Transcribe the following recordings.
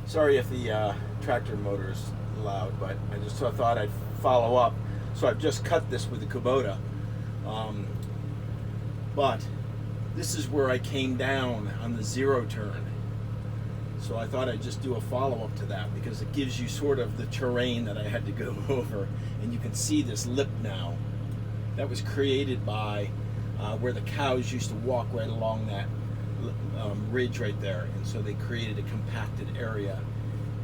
Sorry if the tractor motor's loud, but I just thought I'd follow up. So I've just cut this with the Kubota, um, but this is where I came down on the zero turn. So I thought I'd just do a follow-up to that because it gives you sort of the terrain that I had to go over, and you can see this lip now. That was created by where the cows used to walk right along that ridge right there, and so they created a compacted area,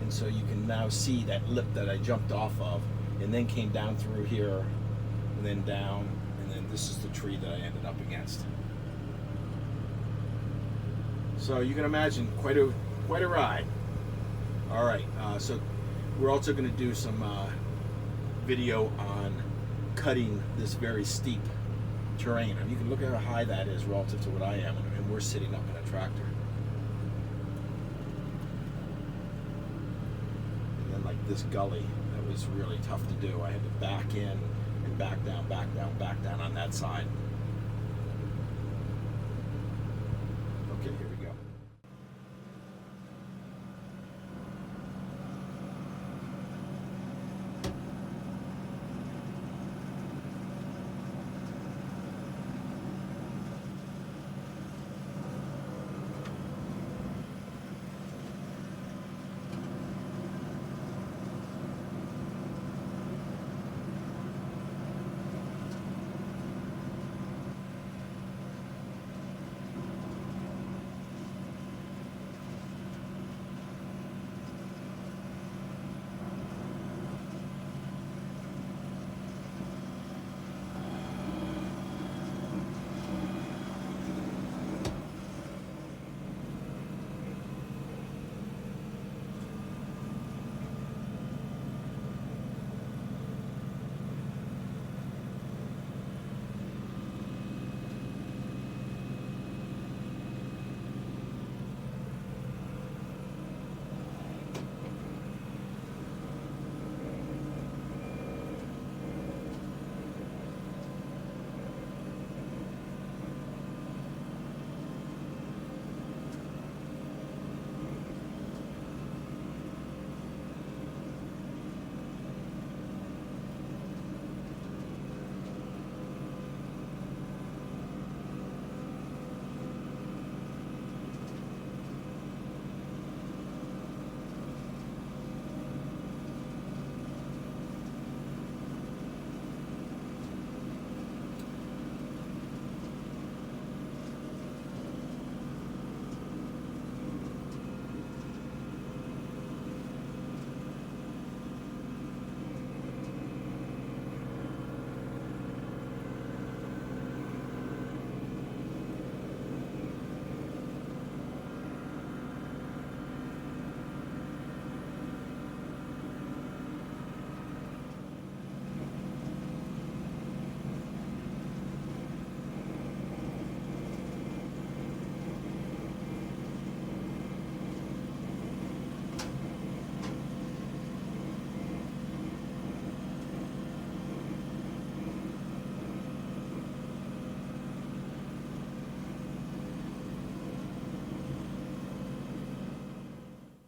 and so you can now see that lip that I jumped off of, and then came down through here, and then down, and then this is the tree that I ended up against. So you can imagine quite a ride. All right, so we're also going to do some video on cutting this very steep terrain, and you can look at how high that is relative to what I am, and we're sitting up in a tractor. And then like this gully, that was really tough to do. I had to back in and back down, back down, back down on that side. Okay, here we go.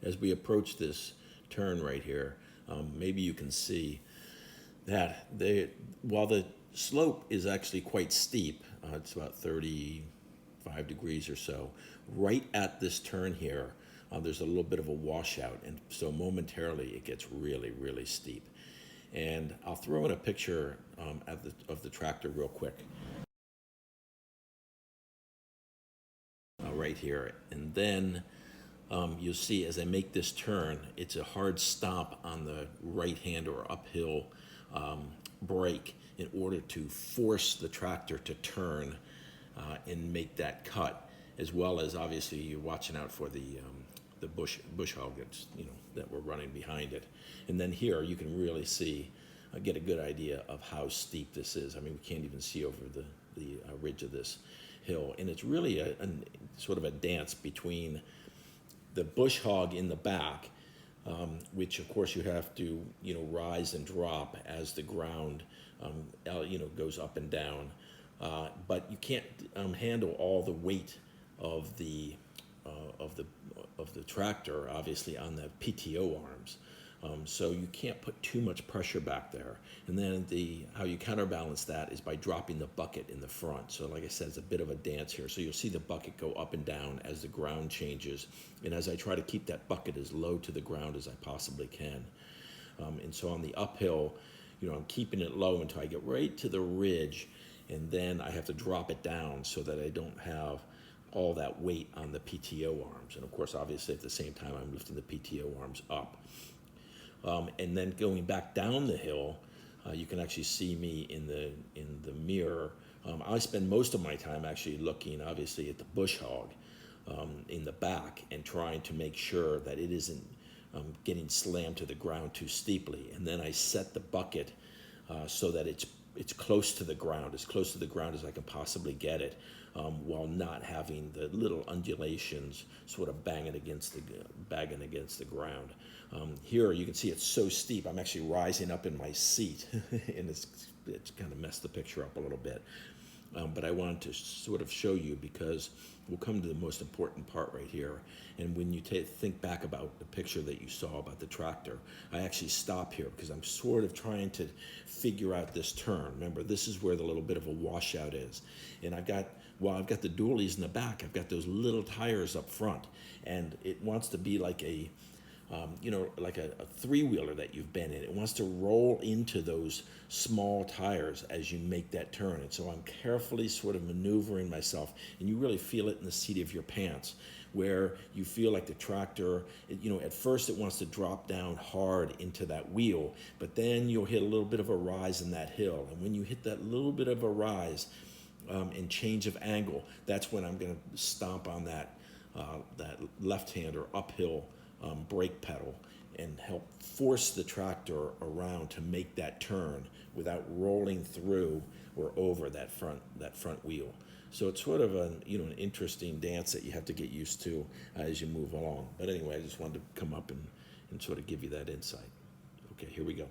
As we approach this turn right here, maybe you can see that while the slope is actually quite steep, it's about 35 degrees or so, right at this turn here, there's a little bit of a washout, and so momentarily it gets really, really steep. And I'll throw in a picture of the tractor real quick, right here, and then you'll see as I make this turn, it's a hard stop on the right hand or uphill brake in order to force the tractor to turn and make that cut, as well as obviously you're watching out for the bush hog that's, that we're running behind it. And then here you can really see, get a good idea of how steep this is. I mean, we can't even see over the ridge of this hill, and it's really a sort of a dance between the bush hog in the back, which of course you have to rise and drop as the ground goes up and down, but you can't handle all the weight of the the tractor, obviously on the PTO arms. So you can't put too much pressure back there. And then how you counterbalance that is by dropping the bucket in the front. So like I said, it's a bit of a dance here. So you'll see the bucket go up and down as the ground changes. And as I try to keep that bucket as low to the ground as I possibly can. And so on the uphill, I'm keeping it low until I get right to the ridge. And then I have to drop it down so that I don't have all that weight on the PTO arms. And of course, obviously at the same time, I'm lifting the PTO arms up. And then going back down the hill, you can actually see me in the mirror. I spend most of my time actually looking, obviously, at the bush hog in the back and trying to make sure that it isn't getting slammed to the ground too steeply. And then I set the bucket so that it's close to the ground, as close to the ground as I can possibly get it, while not having the little undulations sort of banging against the ground. Here you can see it's so steep. I'm actually rising up in my seat, and it's kind of messed the picture up a little bit. But I wanted to sort of show you, because we'll come to the most important part right here. And when you think back about the picture that you saw about the tractor, I actually stop here because I'm sort of trying to figure out this turn. Remember, this is where the little bit of a washout is. And I've got the dualies in the back, I've got those little tires up front. And it wants to be like a three-wheeler that you've been in. It wants to roll into those small tires as you make that turn. And so I'm carefully sort of maneuvering myself, and you really feel it in the seat of your pants, where you feel like the tractor, at first it wants to drop down hard into that wheel, but then you'll hit a little bit of a rise in that hill. And when you hit that little bit of a rise and change of angle, that's when I'm going to stomp on that left hand or uphill brake pedal and help force the tractor around to make that turn without rolling through or over that front wheel. So it's sort of an interesting dance that you have to get used to as you move along. But anyway, I just wanted to come up and sort of give you that insight. Okay, here we go.